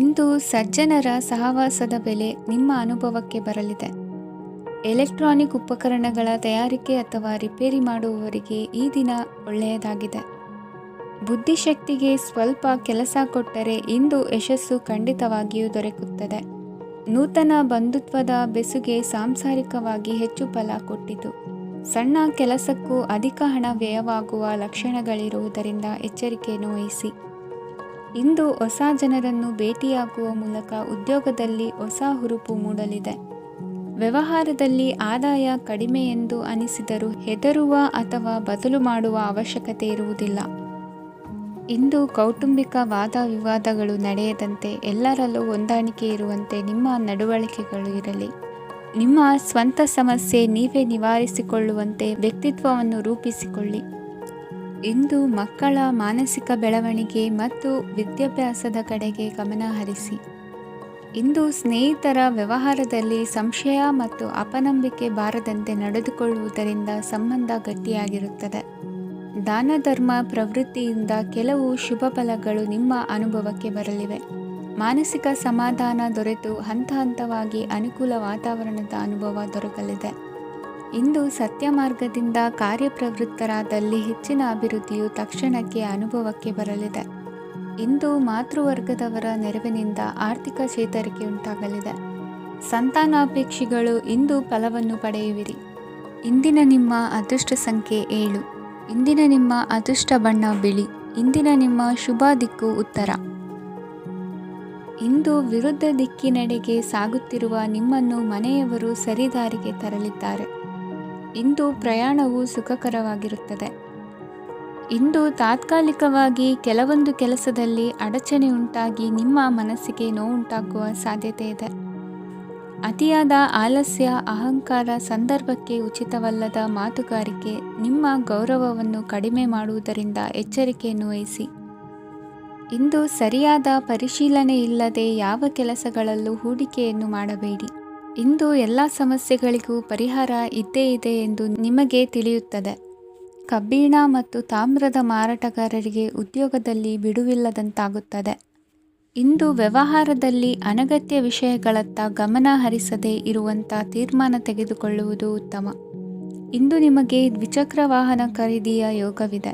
ಇಂದು ಸಜ್ಜನರ ಸಹವಾಸದ ಬೆಲೆ ನಿಮ್ಮ ಅನುಭವಕ್ಕೆ ಬರಲಿದೆ. ಎಲೆಕ್ಟ್ರಾನಿಕ್ ಉಪಕರಣಗಳ ತಯಾರಿಕೆ ಅಥವಾ ರಿಪೇರಿ ಮಾಡುವವರಿಗೆ ಈ ದಿನ ಒಳ್ಳೆಯದಾಗಿದೆ. ಬುದ್ಧಿಶಕ್ತಿಗೆ ಸ್ವಲ್ಪ ಕೆಲಸ ಕೊಟ್ಟರೆ ಇಂದು ಯಶಸ್ಸು ಖಂಡಿತವಾಗಿಯೂ ದೊರಕುತ್ತದೆ. ನೂತನ ಬಂಧುತ್ವದ ಬೆಸುಗೆ ಸಾಂಸಾರಿಕವಾಗಿ ಹೆಚ್ಚು ಫಲ ಕೊಟ್ಟಿತು. ಸಣ್ಣ ಕೆಲಸಕ್ಕೂ ಅಧಿಕ ಹಣ ವ್ಯಯವಾಗುವ ಲಕ್ಷಣಗಳಿರುವುದರಿಂದ ಎಚ್ಚರಿಕೆಯನ್ನು ವಹಿಸಿ. ಇಂದು ಹೊಸ ಜನರನ್ನು ಭೇಟಿಯಾಗುವ ಮೂಲಕ ಉದ್ಯೋಗದಲ್ಲಿ ಹೊಸ ಹುರುಪು ಮೂಡಲಿದೆ. ವ್ಯವಹಾರದಲ್ಲಿ ಆದಾಯ ಕಡಿಮೆ ಎಂದು ಅನಿಸಿದರೂ ಹೆದರುವ ಅಥವಾ ಬದಲು ಮಾಡುವ ಅವಶ್ಯಕತೆ ಇರುವುದಿಲ್ಲ. ಇಂದು ಕೌಟುಂಬಿಕ ವಾದ ವಿವಾದಗಳು ನಡೆಯದಂತೆ ಎಲ್ಲರಲ್ಲೂ ಹೊಂದಾಣಿಕೆ ಇರುವಂತೆ ನಿಮ್ಮ ನಡವಳಿಕೆಗಳು ಇರಲಿ. ನಿಮ್ಮ ಸ್ವಂತ ಸಮಸ್ಯೆ ನೀವೇ ನಿವಾರಿಸಿಕೊಳ್ಳುವಂತೆ ವ್ಯಕ್ತಿತ್ವವನ್ನು ರೂಪಿಸಿಕೊಳ್ಳಿ. ಇಂದು ಮಕ್ಕಳ ಮಾನಸಿಕ ಬೆಳವಣಿಗೆ ಮತ್ತು ವಿದ್ಯಾಭ್ಯಾಸದ ಕಡೆಗೆ ಗಮನ ಹರಿಸಿ. ಇಂದು ಸ್ನೇಹಿತರ ವ್ಯವಹಾರದಲ್ಲಿ ಸಂಶಯ ಮತ್ತು ಅಪನಂಬಿಕೆ ಬಾರದಂತೆ ನಡೆದುಕೊಳ್ಳುವುದರಿಂದ ಸಂಬಂಧ ಗಟ್ಟಿಯಾಗಿರುತ್ತದೆ. ದಾನ ಧರ್ಮ ಪ್ರವೃತ್ತಿಯಿಂದ ಕೆಲವು ಶುಭ ಫಲಗಳು ನಿಮ್ಮ ಅನುಭವಕ್ಕೆ ಬರಲಿವೆ. ಮಾನಸಿಕ ಸಮಾಧಾನ ದೊರೆತು ಹಂತ ಹಂತವಾಗಿ ಅನುಕೂಲ ವಾತಾವರಣದ ಅನುಭವ ದೊರಕಲಿದೆ. ಇಂದು ಸತ್ಯ ಮಾರ್ಗದಿಂದ ಕಾರ್ಯಪ್ರವೃತ್ತರಾದಲ್ಲಿ ಹೆಚ್ಚಿನ ಅಭಿವೃದ್ಧಿಯು ತಕ್ಷಣಕ್ಕೆ ಅನುಭವಕ್ಕೆ ಬರಲಿದೆ. ಇಂದು ಮಾತೃವರ್ಗದವರ ನೆರವಿನಿಂದ ಆರ್ಥಿಕ ಚೇತರಿಕೆ ಉಂಟಾಗಲಿದೆ. ಸಂತಾನಾಪೇಕ್ಷಿಗಳು ಇಂದು ಫಲವನ್ನು ಪಡೆಯುವಿರಿ. ಇಂದಿನ ನಿಮ್ಮ ಅದೃಷ್ಟ ಸಂಖ್ಯೆ 7. ಇಂದಿನ ನಿಮ್ಮ ಅದೃಷ್ಟ ಬಣ್ಣ ಬಿಳಿ. ಇಂದಿನ ನಿಮ್ಮ ಶುಭ ದಿಕ್ಕು ಉತ್ತರ. ಇಂದು ವಿರುದ್ಧ ದಿಕ್ಕಿನೆಡೆಗೆ ಸಾಗುತ್ತಿರುವ ನಿಮ್ಮನ್ನು ಮನೆಯವರು ಸರಿದಾರಿಗೆ ತರಲಿದ್ದಾರೆ. ಇಂದು ಪ್ರಯಾಣವು ಸುಖಕರವಾಗಿರುತ್ತದೆ. ಇಂದು ತಾತ್ಕಾಲಿಕವಾಗಿ ಕೆಲವೊಂದು ಕೆಲಸದಲ್ಲಿ ಅಡಚಣೆ ಉಂಟಾಗಿ ನಿಮ್ಮ ಮನಸ್ಸಿಗೆ ನೋವುಂಟಾಗುವ ಸಾಧ್ಯತೆ ಇದೆ. ಅತಿಯಾದ ಆಲಸ್ಯ, ಅಹಂಕಾರ, ಸಂದರ್ಭಕ್ಕೆ ಉಚಿತವಲ್ಲದ ಮಾತುಗಾರಿಕೆ ನಿಮ್ಮ ಗೌರವವನ್ನು ಕಡಿಮೆ ಮಾಡುವುದರಿಂದ ಎಚ್ಚರಿಕೆಯನ್ನು ವಹಿಸಿ. ಇಂದು ಸರಿಯಾದ ಪರಿಶೀಲನೆ ಇಲ್ಲದೆ ಯಾವ ಕೆಲಸಗಳಲ್ಲೂ ಹೂಡಿಕೆಯನ್ನು ಮಾಡಬೇಡಿ. ಇಂದು ಎಲ್ಲ ಸಮಸ್ಯೆಗಳಿಗೂ ಪರಿಹಾರ ಇದ್ದೇ ಇದೆ ಎಂದು ನಿಮಗೆ ತಿಳಿಯುತ್ತದೆ. ಕಬ್ಬಿಣ ಮತ್ತು ತಾಮ್ರದ ಮಾರಾಟಗಾರರಿಗೆ ಉದ್ಯೋಗದಲ್ಲಿ ಬಿಡುವಿಲ್ಲದಂತಾಗುತ್ತದೆ. ಇಂದು ವ್ಯವಹಾರದಲ್ಲಿ ಅನಗತ್ಯ ವಿಷಯಗಳತ್ತ ಗಮನ ಹರಿಸದೇ ಇರುವಂಥ ತೀರ್ಮಾನ ತೆಗೆದುಕೊಳ್ಳುವುದು ಉತ್ತಮ. ಇಂದು ನಿಮಗೆ ದ್ವಿಚಕ್ರ ವಾಹನ ಖರೀದಿಯ ಯೋಗವಿದೆ.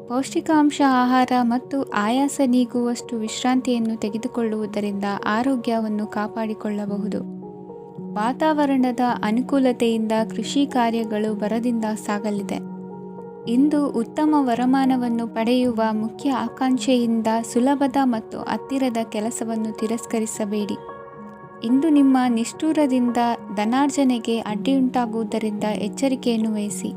ಪೌಷ್ಟಿಕಾಂಶ ಆಹಾರ ಮತ್ತು ಆಯಾಸ ನೀಗುವಷ್ಟು ವಿಶ್ರಾಂತಿಯನ್ನು ತೆಗೆದುಕೊಳ್ಳುವುದರಿಂದ ಆರೋಗ್ಯವನ್ನು ಕಾಪಾಡಿಕೊಳ್ಳಬಹುದು. ವಾತಾವರಣದ ಅನುಕೂಲತೆಯಿಂದ ಕೃಷಿ ಕಾರ್ಯಗಳು ಭರದಿಂದ ಸಾಗಲಿದೆ. ಇಂದು ಉತ್ತಮ ವರಮಾನವನ್ನು ಪಡೆಯುವ ಮುಖ್ಯ ಆಕಾಂಕ್ಷೆಯಿಂದ ಸುಲಭದ ಮತ್ತು ಹತ್ತಿರದ ಕೆಲಸವನ್ನು ತಿರಸ್ಕರಿಸಬೇಡಿ. ಇಂದು ನಿಮ್ಮ ನಿಷ್ಠುರದಿಂದ ಧನಾರ್ಜನೆಗೆ ಅಡ್ಡಿಯುಂಟಾಗುವುದರಿಂದ ಎಚ್ಚರಿಕೆಯನ್ನು ವಹಿಸಿ.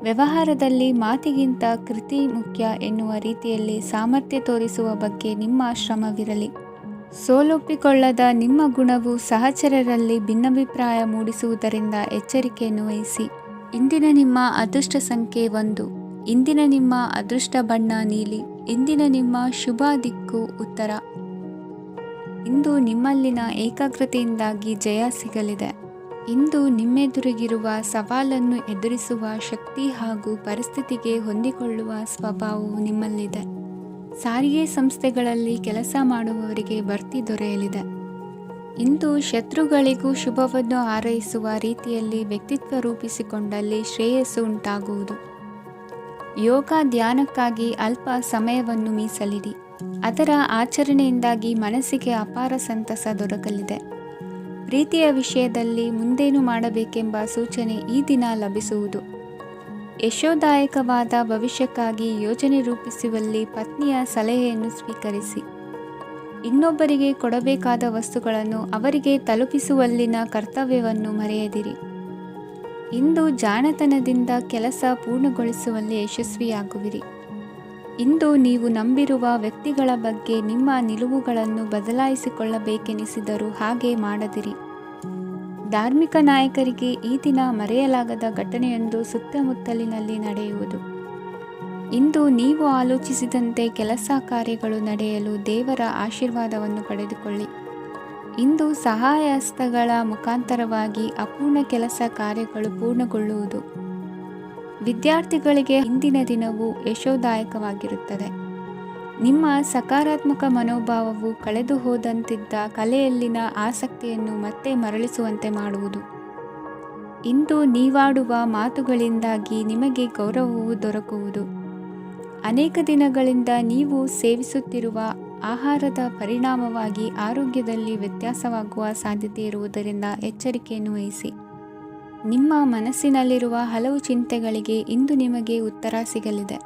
ವ್ಯವಹಾರದಲ್ಲಿ ಮಾತಿಗಿಂತ ಕೃತಿ ಮುಖ್ಯ ಎನ್ನುವ ರೀತಿಯಲ್ಲಿ ಸಾಮರ್ಥ್ಯ ತೋರಿಸುವ ಬಗ್ಗೆ ನಿಮ್ಮ ಶ್ರಮವಿರಲಿ. ಸೋಲೊಪ್ಪಿಕೊಳ್ಳದ ನಿಮ್ಮ ಗುಣವು ಸಹಚರರಲ್ಲಿ ಭಿನ್ನಾಭಿಪ್ರಾಯ ಮೂಡಿಸುವುದರಿಂದ ಎಚ್ಚರಿಕೆಯನ್ನು ವಹಿಸಿ. ಇಂದಿನ ನಿಮ್ಮ ಅದೃಷ್ಟ ಸಂಖ್ಯೆ 1. ಇಂದಿನ ನಿಮ್ಮ ಅದೃಷ್ಟ ಬಣ್ಣ ನೀಲಿ. ಇಂದಿನ ನಿಮ್ಮ ಶುಭ ದಿಕ್ಕು ಉತ್ತರ. ಇಂದು ನಿಮ್ಮಲ್ಲಿನ ಏಕಾಗ್ರತೆಯಿಂದಾಗಿ ಜಯ ಸಿಗಲಿದೆ. ಇಂದು ನಿಮ್ಮೆದುರಿಗಿರುವ ಸವಾಲನ್ನು ಎದುರಿಸುವ ಶಕ್ತಿ ಹಾಗೂ ಪರಿಸ್ಥಿತಿಗೆ ಹೊಂದಿಕೊಳ್ಳುವ ಸ್ವಭಾವವು ನಿಮ್ಮಲ್ಲಿದೆ. ಸಾರಿಗೆ ಸಂಸ್ಥೆಗಳಲ್ಲಿ ಕೆಲಸ ಮಾಡುವವರಿಗೆ ಬಡ್ತಿ ದೊರೆಯಲಿದೆ. ಇಂದು ಶತ್ರುಗಳಿಗೂ ಶುಭವನ್ನು ಹಾರೈಸುವ ರೀತಿಯಲ್ಲಿ ವ್ಯಕ್ತಿತ್ವ ರೂಪಿಸಿಕೊಂಡಲ್ಲಿ ಶ್ರೇಯಸ್ಸು ಉಂಟಾಗುವುದು. ಯೋಗ ಧ್ಯಾನಕ್ಕಾಗಿ ಅಲ್ಪ ಸಮಯವನ್ನು ಮೀಸಲಿಡಿ. ಅದರ ಆಚರಣೆಯಿಂದಾಗಿ ಮನಸ್ಸಿಗೆ ಅಪಾರ ಸಂತಸ ದೊರಕಲಿದೆ. ಪ್ರೀತಿಯ ವಿಷಯದಲ್ಲಿ ಮುಂದೇನು ಮಾಡಬೇಕೆಂಬ ಸೂಚನೆ ಈ ದಿನ ಲಭಿಸುವುದು. ಯಶೋದಾಯಕವಾದ ಭವಿಷ್ಯಕ್ಕಾಗಿ ಯೋಜನೆ ರೂಪಿಸುವಲ್ಲಿ ಪತ್ನಿಯ ಸಲಹೆಯನ್ನು ಸ್ವೀಕರಿಸಿ. ಇನ್ನೊಬ್ಬರಿಗೆ ಕೊಡಬೇಕಾದ ವಸ್ತುಗಳನ್ನು ಅವರಿಗೆ ತಲುಪಿಸುವಲ್ಲಿನ ಕರ್ತವ್ಯವನ್ನು ಮರೆಯದಿರಿ. ಇಂದು ಜಾಣತನದಿಂದ ಕೆಲಸ ಪೂರ್ಣಗೊಳಿಸುವಲ್ಲಿ ಯಶಸ್ವಿಯಾಗುವಿರಿ. ಇಂದು ನೀವು ನಂಬಿರುವ ವ್ಯಕ್ತಿಗಳ ಬಗ್ಗೆ ನಿಮ್ಮ ನಿಲುವುಗಳನ್ನು ಬದಲಾಯಿಸಿಕೊಳ್ಳಬೇಕೆನಿಸಿದರೂ ಹಾಗೆ ಮಾಡದಿರಿ. ಧಾರ್ಮಿಕ ನಾಯಕರಿಗೆ ಈ ದಿನ ಮರೆಯಲಾಗದ ಘಟನೆಯೊಂದು ಸುತ್ತಮುತ್ತಲಿನಲ್ಲಿ ನಡೆಯುವುದು. ಇಂದು ನೀವು ಆಲೋಚಿಸಿದಂತೆ ಕೆಲಸ ಕಾರ್ಯಗಳು ನಡೆಯಲು ದೇವರ ಆಶೀರ್ವಾದವನ್ನು ಪಡೆದುಕೊಳ್ಳಿ. ಇಂದು ಸಹಾಯ ಹಸ್ತಗಳ ಮುಖಾಂತರವಾಗಿ ಅಪೂರ್ಣ ಕೆಲಸ ಕಾರ್ಯಗಳು ಪೂರ್ಣಗೊಳ್ಳುವುದು. ವಿದ್ಯಾರ್ಥಿಗಳಿಗೆ ಇಂದಿನ ದಿನವು ಯಶೋದಾಯಕವಾಗಿರುತ್ತದೆ. ನಿಮ್ಮ ಸಕಾರಾತ್ಮಕ ಮನೋಭಾವವು ಕಳೆದು ಹೋದಂತಿದ್ದ ಕಲೆಯಲ್ಲಿನ ಆಸಕ್ತಿಯನ್ನು ಮತ್ತೆ ಮರಳಿಸುವಂತೆ ಮಾಡುವುದು. ಇಂದು ನೀವಾಡುವ ಮಾತುಗಳಿಂದಾಗಿ ನಿಮಗೆ ಗೌರವವು ದೊರಕುವುದು. ಅನೇಕ ದಿನಗಳಿಂದ ನೀವು ಸೇವಿಸುತ್ತಿರುವ ಆಹಾರದ ಪರಿಣಾಮವಾಗಿ ಆರೋಗ್ಯದಲ್ಲಿ ವ್ಯತ್ಯಾಸವಾಗುವ ಸಾಧ್ಯತೆ ಇರುವುದರಿಂದ ಎಚ್ಚರಿಕೆಯನ್ನು ವಹಿಸಿ. ನಿಮ್ಮ ಮನಸ್ಸಿನಲ್ಲಿರುವ ಹಲವು ಚಿಂತೆಗಳಿಗೆ ಇಂದು ನಿಮಗೆ ಉತ್ತರ ಸಿಗಲಿದೆ.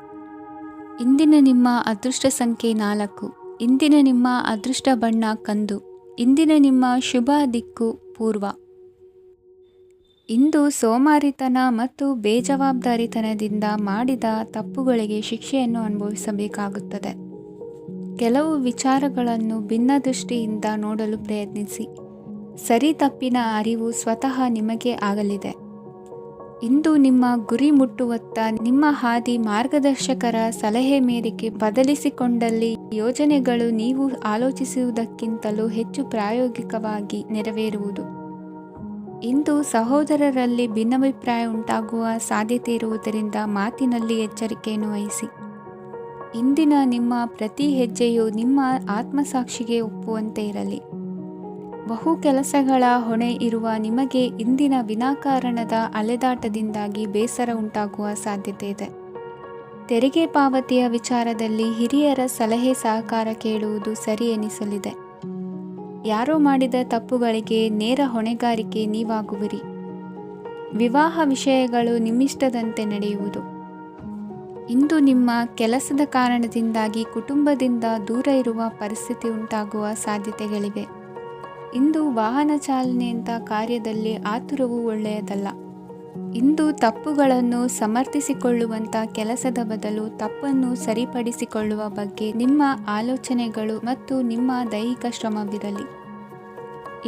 ಇಂದಿನ ನಿಮ್ಮ ಅದೃಷ್ಟ ಸಂಖ್ಯೆ 4. ಇಂದಿನ ನಿಮ್ಮ ಅದೃಷ್ಟ ಬಣ್ಣ ಕಂದು. ಇಂದಿನ ನಿಮ್ಮ ಶುಭ ದಿಕ್ಕು ಪೂರ್ವ. ಇಂದು ಸೋಮಾರಿತನ ಮತ್ತು ಬೇಜವಾಬ್ದಾರಿತನದಿಂದ ಮಾಡಿದ ತಪ್ಪುಗಳಿಗೆ ಶಿಕ್ಷೆಯನ್ನು ಅನುಭವಿಸಬೇಕಾಗುತ್ತದೆ. ಕೆಲವು ವಿಚಾರಗಳನ್ನು ಭಿನ್ನ ದೃಷ್ಟಿಯಿಂದ ನೋಡಲು ಪ್ರಯತ್ನಿಸಿ. ಸರಿ ತಪ್ಪಿನ ಅರಿವು ಸ್ವತಃ ನಿಮಗೆ ಆಗಲಿದೆ. ಇಂದು ನಿಮ್ಮ ಗುರಿ ಮುಟ್ಟುವತ್ತ ನಿಮ್ಮ ಹಾದಿ ಮಾರ್ಗದರ್ಶಕರ ಸಲಹೆ ಮೇರೆಗೆ ಬದಲಿಸಿಕೊಂಡಲ್ಲಿ ಯೋಜನೆಗಳು ನೀವು ಆಲೋಚಿಸುವುದಕ್ಕಿಂತಲೂ ಹೆಚ್ಚು ಪ್ರಾಯೋಗಿಕವಾಗಿ ನೆರವೇರುವುದು. ಇಂದು ಸಹೋದರರಲ್ಲಿ ಭಿನ್ನಾಭಿಪ್ರಾಯ ಉಂಟಾಗುವ ಸಾಧ್ಯತೆ ಇರುವುದರಿಂದ ಮಾತಿನಲ್ಲಿ ಎಚ್ಚರಿಕೆಯನ್ನು ವಹಿಸಿ. ಇಂದಿನ ನಿಮ್ಮ ಪ್ರತಿ ಹೆಜ್ಜೆಯು ನಿಮ್ಮ ಆತ್ಮಸಾಕ್ಷಿಗೆ ಒಪ್ಪುವಂತೆ ಇರಲಿ. ಬಹು ಕೆಲಸಗಳ ಹೊಣೆ ಇರುವ ನಿಮಗೆ ಇಂದಿನ ವಿನಾಕಾರಣದ ಅಲೆದಾಟದಿಂದಾಗಿ ಬೇಸರ ಉಂಟಾಗುವ ಸಾಧ್ಯತೆ ಇದೆ. ತೆರಿಗೆ ಪಾವತಿಯ ವಿಚಾರದಲ್ಲಿ ಹಿರಿಯರ ಸಲಹೆ ಸಹಕಾರ ಕೇಳುವುದು ಸರಿ ಎನಿಸಲಿದೆ. ಯಾರೋ ಮಾಡಿದ ತಪ್ಪುಗಳಿಗೆ ನೇರ ಹೊಣೆಗಾರಿಕೆ ನೀವಾಗುವಿರಿ. ವಿವಾಹ ವಿಷಯಗಳು ನಿಮ್ಮಿಷ್ಟದಂತೆ ನಡೆಯುವುದು. ಇಂದು ನಿಮ್ಮ ಕೆಲಸದ ಕಾರಣದಿಂದಾಗಿ ಕುಟುಂಬದಿಂದ ದೂರ ಇರುವ ಪರಿಸ್ಥಿತಿ ಉಂಟಾಗುವ ಸಾಧ್ಯತೆಗಳಿವೆ. ಇಂದು ವಾಹನ ಚಾಲನೆಯಂಥ ಕಾರ್ಯದಲ್ಲಿ ಆತುರವು ಒಳ್ಳೆಯದಲ್ಲ. ಇಂದು ತಪ್ಪುಗಳನ್ನು ಸಮರ್ಥಿಸಿಕೊಳ್ಳುವಂಥ ಕೆಲಸದ ಬದಲು ತಪ್ಪನ್ನು ಸರಿಪಡಿಸಿಕೊಳ್ಳುವ ಬಗ್ಗೆ ನಿಮ್ಮ ಆಲೋಚನೆಗಳು ಮತ್ತು ನಿಮ್ಮ ದೈಹಿಕ ಶ್ರಮವಿರಲಿ.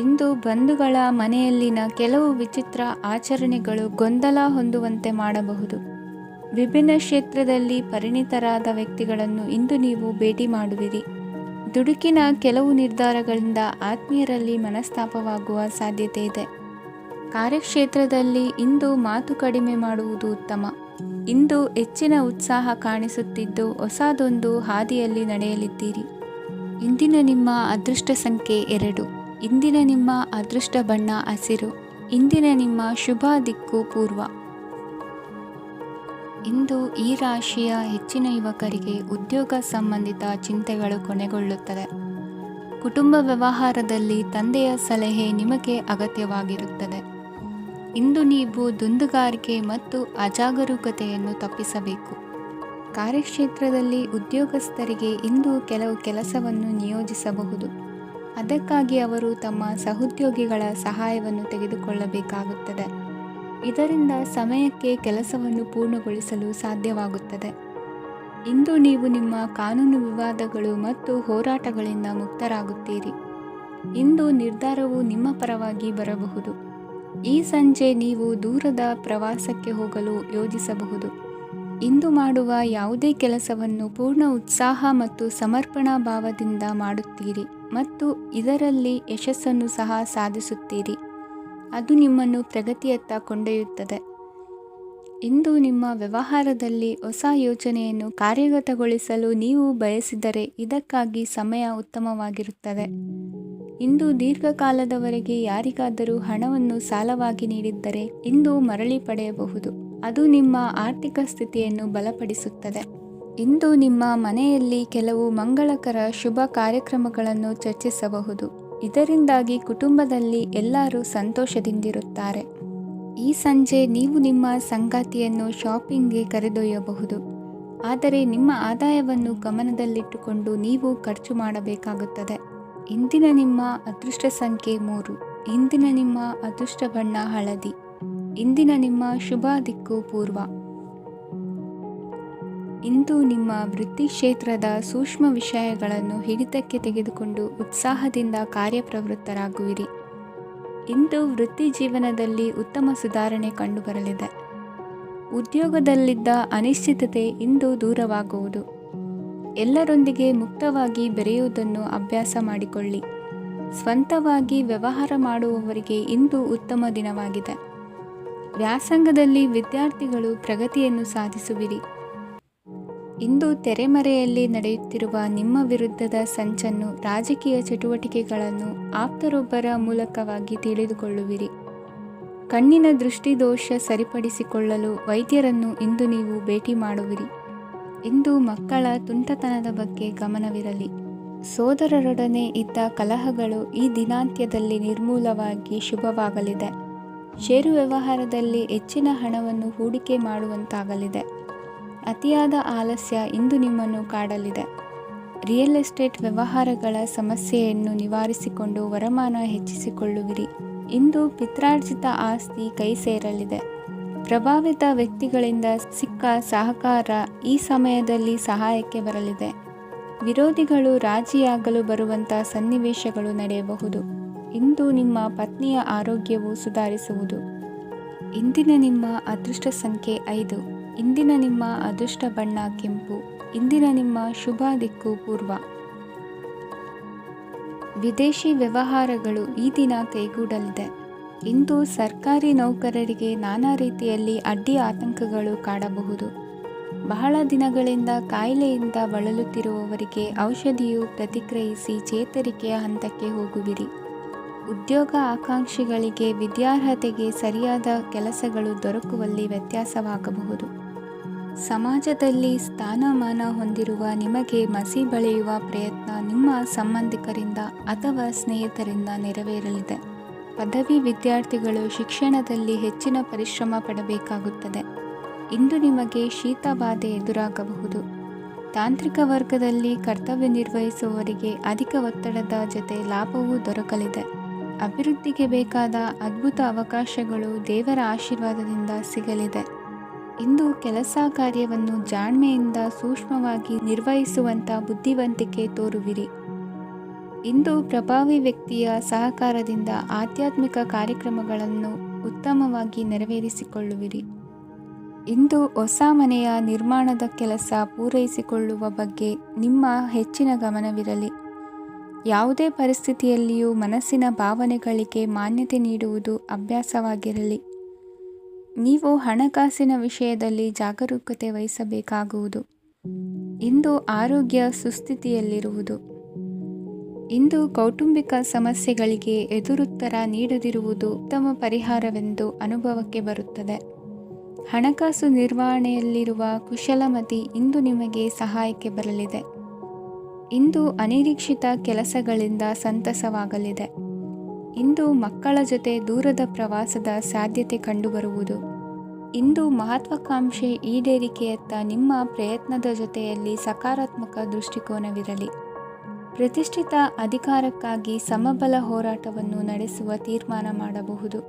ಇಂದು ಬಂಧುಗಳ ಮನೆಯಲ್ಲಿನ ಕೆಲವು ವಿಚಿತ್ರ ಆಚರಣೆಗಳು ಗೊಂದಲ ಹೊಂದುವಂತೆ ಮಾಡಬಹುದು. ವಿಭಿನ್ನ ಕ್ಷೇತ್ರದಲ್ಲಿ ಪರಿಣಿತರಾದ ವ್ಯಕ್ತಿಗಳನ್ನು ಇಂದು ನೀವು ಭೇಟಿ ಮಾಡುವಿರಿ. ದುಡುಕಿನ ಕೆಲವು ನಿರ್ಧಾರಗಳಿಂದ ಆತ್ಮೀಯರಲ್ಲಿ ಮನಸ್ತಾಪವಾಗುವ ಸಾಧ್ಯತೆ ಇದೆ. ಕಾರ್ಯಕ್ಷೇತ್ರದಲ್ಲಿ ಇಂದು ಮಾತು ಕಡಿಮೆ ಮಾಡುವುದು ಉತ್ತಮ. ಇಂದು ಹೆಚ್ಚಿನ ಉತ್ಸಾಹ ಕಾಣಿಸುತ್ತಿದ್ದು ಹೊಸದೊಂದು ಹಾದಿಯಲ್ಲಿ ನಡೆಯಲಿದ್ದೀರಿ. ಇಂದಿನ ನಿಮ್ಮ ಅದೃಷ್ಟ ಸಂಖ್ಯೆ 2. ಇಂದಿನ ನಿಮ್ಮ ಅದೃಷ್ಟ ಬಣ್ಣ ಹಸಿರು. ಇಂದಿನ ನಿಮ್ಮ ಶುಭ ದಿಕ್ಕು ಪೂರ್ವ. ಇಂದು ಈ ರಾಶಿಯ ಹೆಚ್ಚಿನ ಯುವಕರಿಗೆ ಉದ್ಯೋಗ ಸಂಬಂಧಿತ ಚಿಂತೆಗಳು ಕೊನೆಗೊಳ್ಳುತ್ತದೆ. ಕುಟುಂಬ ವ್ಯವಹಾರದಲ್ಲಿ ತಂದೆಯ ಸಲಹೆ ನಿಮಗೆ ಅಗತ್ಯವಾಗಿರುತ್ತದೆ. ಇಂದು ನೀವು ದುಂದುಗಾರಿಕೆ ಮತ್ತು ಅಜಾಗರೂಕತೆಯನ್ನು ತಪ್ಪಿಸಬೇಕು. ಕಾರ್ಯಕ್ಷೇತ್ರದಲ್ಲಿ ಉದ್ಯೋಗಸ್ಥರಿಗೆ ಇಂದು ಕೆಲವು ಕೆಲಸವನ್ನು ನಿಯೋಜಿಸಬಹುದು. ಅದಕ್ಕಾಗಿ ಅವರು ತಮ್ಮ ಸಹೋದ್ಯೋಗಿಗಳ ಸಹಾಯವನ್ನು ತೆಗೆದುಕೊಳ್ಳಬೇಕಾಗುತ್ತದೆ. ಇದರಿಂದ ಸಮಯಕ್ಕೆ ಕೆಲಸವನ್ನು ಪೂರ್ಣಗೊಳಿಸಲು ಸಾಧ್ಯವಾಗುತ್ತದೆ. ಇಂದು ನೀವು ನಿಮ್ಮ ಕಾನೂನು ವಿವಾದಗಳು ಮತ್ತು ಹೋರಾಟಗಳಿಂದ ಮುಕ್ತರಾಗುತ್ತೀರಿ. ಇಂದು ನಿರ್ಧಾರವು ನಿಮ್ಮ ಪರವಾಗಿ ಬರಬಹುದು. ಈ ಸಂಜೆ ನೀವು ದೂರದ ಪ್ರವಾಸಕ್ಕೆ ಹೋಗಲು ಯೋಜಿಸಬಹುದು. ಇಂದು ಮಾಡುವ ಯಾವುದೇ ಕೆಲಸವನ್ನು ಪೂರ್ಣ ಉತ್ಸಾಹ ಮತ್ತು ಸಮರ್ಪಣಾ ಭಾವದಿಂದ ಮಾಡುತ್ತೀರಿ ಮತ್ತು ಇದರಲ್ಲಿ ಯಶಸ್ಸನ್ನು ಸಹ ಸಾಧಿಸುತ್ತೀರಿ. ಅದು ನಿಮ್ಮನ್ನು ಪ್ರಗತಿಯತ್ತ ಕೊಂಡೊಯ್ಯುತ್ತದೆ. ಇಂದು ನಿಮ್ಮ ವ್ಯವಹಾರದಲ್ಲಿ ಹೊಸ ಯೋಜನೆಯನ್ನು ಕಾರ್ಯಗತಗೊಳಿಸಲು ನೀವು ಬಯಸಿದರೆ ಇದಕ್ಕಾಗಿ ಸಮಯ ಉತ್ತಮವಾಗಿರುತ್ತದೆ. ಇಂದು ದೀರ್ಘಕಾಲದವರೆಗೆ ಯಾರಿಗಾದರೂ ಹಣವನ್ನು ಸಾಲವಾಗಿ ನೀಡಿದ್ದರೆ ಇಂದು ಮರಳಿ ಪಡೆಯಬಹುದು. ಅದು ನಿಮ್ಮ ಆರ್ಥಿಕ ಸ್ಥಿತಿಯನ್ನು ಬಲಪಡಿಸುತ್ತದೆ. ಇಂದು ನಿಮ್ಮ ಮನೆಯಲ್ಲಿ ಕೆಲವು ಮಂಗಳಕರ ಶುಭ ಕಾರ್ಯಕ್ರಮಗಳನ್ನು ಚರ್ಚಿಸಬಹುದು. ಇದರಿಂದಾಗಿ ಕುಟುಂಬದಲ್ಲಿ ಎಲ್ಲರೂ ಸಂತೋಷದಿಂದಿರುತ್ತಾರೆ. ಈ ಸಂಜೆ ನೀವು ನಿಮ್ಮ ಸಂಗಾತಿಯನ್ನು ಶಾಪಿಂಗ್ಗೆ ಕರೆದೊಯ್ಯಬಹುದು. ಆದರೆ ನಿಮ್ಮ ಆದಾಯವನ್ನು ಗಮನದಲ್ಲಿಟ್ಟುಕೊಂಡು ನೀವು ಖರ್ಚು ಮಾಡಬೇಕಾಗುತ್ತದೆ. ಇಂದಿನ ನಿಮ್ಮ ಅದೃಷ್ಟ ಸಂಖ್ಯೆ 3. ಇಂದಿನ ನಿಮ್ಮ ಅದೃಷ್ಟ ಬಣ್ಣ ಹಳದಿ. ಇಂದಿನ ನಿಮ್ಮ ಶುಭ ದಿಕ್ಕು ಪೂರ್ವ. ಇಂದು ನಿಮ್ಮ ವೃತ್ತಿ ಕ್ಷೇತ್ರದ ಸೂಕ್ಷ್ಮ ವಿಷಯಗಳನ್ನು ಹಿಡಿತಕ್ಕೆ ತೆಗೆದುಕೊಂಡು ಉತ್ಸಾಹದಿಂದ ಕಾರ್ಯಪ್ರವೃತ್ತರಾಗುವಿರಿ. ಇಂದು ವೃತ್ತಿ ಜೀವನದಲ್ಲಿ ಉತ್ತಮ ಸುಧಾರಣೆ ಕಂಡುಬರಲಿದೆ. ಉದ್ಯೋಗದಲ್ಲಿದ್ದ ಅನಿಶ್ಚಿತತೆ ಇಂದು ದೂರವಾಗುವುದು. ಎಲ್ಲರೊಂದಿಗೆ ಮುಕ್ತವಾಗಿ ಬೆರೆಯುವುದನ್ನು ಅಭ್ಯಾಸ ಮಾಡಿಕೊಳ್ಳಿ. ಸ್ವಂತವಾಗಿ ವ್ಯವಹಾರ ಮಾಡುವವರಿಗೆ ಇಂದು ಉತ್ತಮ ದಿನವಾಗಿದೆ. ವ್ಯಾಸಂಗದಲ್ಲಿ ವಿದ್ಯಾರ್ಥಿಗಳು ಪ್ರಗತಿಯನ್ನು ಸಾಧಿಸುವಿರಿ. ಇಂದು ತೆರೆಮರೆಯಲ್ಲಿ ನಡೆಯುತ್ತಿರುವ ನಿಮ್ಮ ವಿರುದ್ಧದ ಸಂಚನ್ನು, ರಾಜಕೀಯ ಚಟುವಟಿಕೆಗಳನ್ನು ಆಪ್ತರೊಬ್ಬರ ಮೂಲಕವಾಗಿ ತಿಳಿದುಕೊಳ್ಳುವಿರಿ. ಕಣ್ಣಿನ ದೃಷ್ಟಿದೋಷ ಸರಿಪಡಿಸಿಕೊಳ್ಳಲು ವೈದ್ಯರನ್ನು ಇಂದು ನೀವು ಭೇಟಿ ಮಾಡುವಿರಿ. ಇಂದು ಮಕ್ಕಳ ತುಂಟತನದ ಬಗ್ಗೆ ಗಮನವಿರಲಿ. ಸೋದರರೊಡನೆ ಇದ್ದ ಕಲಹಗಳು ಈ ದಿನಾಂತ್ಯದಲ್ಲಿ ನಿರ್ಮೂಲವಾಗಿ ಶುಭವಾಗಲಿದೆ. ಷೇರು ವ್ಯವಹಾರದಲ್ಲಿ ಹೆಚ್ಚಿನ ಹಣವನ್ನು ಹೂಡಿಕೆ ಮಾಡುವಂತಾಗಲಿದೆ. ಅತಿಯಾದ ಆಲಸ್ಯ ಇಂದು ನಿಮ್ಮನ್ನು ಕಾಡಲಿದೆ. ರಿಯಲ್ ಎಸ್ಟೇಟ್ ವ್ಯವಹಾರಗಳ ಸಮಸ್ಯೆಯನ್ನು ನಿವಾರಿಸಿಕೊಂಡು ವರಮಾನ ಹೆಚ್ಚಿಸಿಕೊಳ್ಳುವಿರಿ. ಇಂದು ಪಿತ್ರಾರ್ಜಿತ ಆಸ್ತಿ ಕೈ ಸೇರಲಿದೆ. ಪ್ರಭಾವಿತ ವ್ಯಕ್ತಿಗಳಿಂದ ಸಿಕ್ಕ ಸಹಕಾರ ಈ ಸಮಯದಲ್ಲಿ ಸಹಾಯಕ್ಕೆ ಬರಲಿದೆ. ವಿರೋಧಿಗಳು ರಾಜಿಯಾಗಲು ಬರುವಂಥ ಸನ್ನಿವೇಶಗಳು ನಡೆಯಬಹುದು. ಇಂದು ನಿಮ್ಮ ಪತ್ನಿಯ ಆರೋಗ್ಯವು ಸುಧಾರಿಸುವುದು. ಇಂದಿನ ನಿಮ್ಮ ಅದೃಷ್ಟ ಸಂಖ್ಯೆ 5. ಇಂದಿನ ನಿಮ್ಮ ಅದೃಷ್ಟ ಬಣ್ಣ ಕೆಂಪು. ಇಂದಿನ ನಿಮ್ಮ ಶುಭ ದಿಕ್ಕು ಪೂರ್ವ. ವಿದೇಶಿ ವ್ಯವಹಾರಗಳು ಈ ದಿನ ಕೈಗೂಡಲಿದೆ. ಇಂದು ಸರ್ಕಾರಿ ನೌಕರರಿಗೆ ನಾನಾ ರೀತಿಯಲ್ಲಿ ಅಡ್ಡಿ ಆತಂಕಗಳು ಕಾಡಬಹುದು. ಬಹಳ ದಿನಗಳಿಂದ ಕಾಯಿಲೆಯಿಂದ ಬಳಲುತ್ತಿರುವವರಿಗೆ ಔಷಧಿಯು ಪ್ರತಿಕ್ರಿಯಿಸಿ ಚೇತರಿಕೆಯ ಹಂತಕ್ಕೆ ಹೋಗುವಿರಿ. ಉದ್ಯೋಗ ಆಕಾಂಕ್ಷಿಗಳಿಗೆ ವಿದ್ಯಾರ್ಹತೆಗೆ ಸರಿಯಾದ ಕೆಲಸಗಳು ದೊರಕುವಲ್ಲಿ ವ್ಯತ್ಯಾಸವಾಗಬಹುದು. ಸಮಾಜದಲ್ಲಿ ಸ್ಥಾನಮಾನ ಹೊಂದಿರುವ ನಿಮಗೆ ಮಸಿ ಬಳಿಯುವ ಪ್ರಯತ್ನ ನಿಮ್ಮ ಸಂಬಂಧಿಕರಿಂದ ಅಥವಾ ಸ್ನೇಹಿತರಿಂದ ನೆರವೇರಲಿದೆ. ಪದವಿ ವಿದ್ಯಾರ್ಥಿಗಳು ಶಿಕ್ಷಣದಲ್ಲಿ ಹೆಚ್ಚಿನ ಪರಿಶ್ರಮ ಪಡಬೇಕಾಗುತ್ತದೆ. ಇಂದು ನಿಮಗೆ ಶೀತ ಬಾಧೆ ಎದುರಾಗಬಹುದು. ತಾಂತ್ರಿಕ ವರ್ಗದಲ್ಲಿ ಕರ್ತವ್ಯ ನಿರ್ವಹಿಸುವವರಿಗೆ ಅಧಿಕ ಒತ್ತಡದ ಜೊತೆ ಲಾಭವೂ ದೊರಕಲಿದೆ. ಅಭಿವೃದ್ಧಿಗೆ ಬೇಕಾದ ಅದ್ಭುತ ಅವಕಾಶಗಳು ದೇವರ ಆಶೀರ್ವಾದದಿಂದ ಸಿಗಲಿದೆ. ಇಂದು ಕೆಲಸ ಕಾರ್ಯವನ್ನು ಜಾಣ್ಮೆಯಿಂದ ಸೂಕ್ಷ್ಮವಾಗಿ ನಿರ್ವಹಿಸುವಂಥ ಬುದ್ಧಿವಂತಿಕೆ ತೋರುವಿರಿ. ಇಂದು ಪ್ರಭಾವಿ ವ್ಯಕ್ತಿಯ ಸಹಕಾರದಿಂದ ಆಧ್ಯಾತ್ಮಿಕ ಕಾರ್ಯಕ್ರಮಗಳನ್ನು ಉತ್ತಮವಾಗಿ ನೆರವೇರಿಸಿಕೊಳ್ಳುವಿರಿ. ಇಂದು ಹೊಸ ಮನೆಯ ನಿರ್ಮಾಣದ ಕೆಲಸ ಪೂರೈಸಿಕೊಳ್ಳುವ ಬಗ್ಗೆ ನಿಮ್ಮ ಹೆಚ್ಚಿನ ಗಮನವಿರಲಿ. ಯಾವುದೇ ಪರಿಸ್ಥಿತಿಯಲ್ಲಿಯೂ ಮನಸ್ಸಿನ ಭಾವನೆಗಳಿಗೆ ಮಾನ್ಯತೆ ನೀಡುವುದು ಅಭ್ಯಾಸವಾಗಿರಲಿ. ನೀವು ಹಣಕಾಸಿನ ವಿಷಯದಲ್ಲಿ ಜಾಗರೂಕತೆ ವಹಿಸಬೇಕಾಗುವುದು. ಇಂದು ಆರೋಗ್ಯ ಸುಸ್ಥಿತಿಯಲ್ಲಿರುವುದು. ಇಂದು ಕೌಟುಂಬಿಕ ಸಮಸ್ಯೆಗಳಿಗೆ ಎದುರುತ್ತರ ನೀಡದಿರುವುದು ಉತ್ತಮ ಪರಿಹಾರವೆಂದು ಅನುಭವಕ್ಕೆ ಬರುತ್ತದೆ. ಹಣಕಾಸು ನಿರ್ವಹಣೆಯಲ್ಲಿರುವ ಕುಶಲಮತಿ ಇಂದು ನಿಮಗೆ ಸಹಾಯಕ್ಕೆ ಬರಲಿದೆ. ಇಂದು ಅನಿರೀಕ್ಷಿತ ಕೆಲಸಗಳಿಂದ ಸಂತಸವಾಗಲಿದೆ. ಇಂದು ಮಕ್ಕಳ ಜೊತೆ ದೂರದ ಪ್ರವಾಸದ ಸಾಧ್ಯತೆ ಕಂಡುಬರುವುದು. ಇಂದು ಮಹತ್ವಾಕಾಂಕ್ಷೆ ಈಡೇರಿಕೆಯತ್ತ ನಿಮ್ಮ ಪ್ರಯತ್ನದ ಜೊತೆಯಲ್ಲಿ ಸಕಾರಾತ್ಮಕ ದೃಷ್ಟಿಕೋನವಿರಲಿ. ಪ್ರತಿಷ್ಠಿತ ಅಧಿಕಾರಕ್ಕಾಗಿ ಸಮಬಲ ಹೋರಾಟವನ್ನು ನಡೆಸುವ ತೀರ್ಮಾನ ಮಾಡಬಹುದು.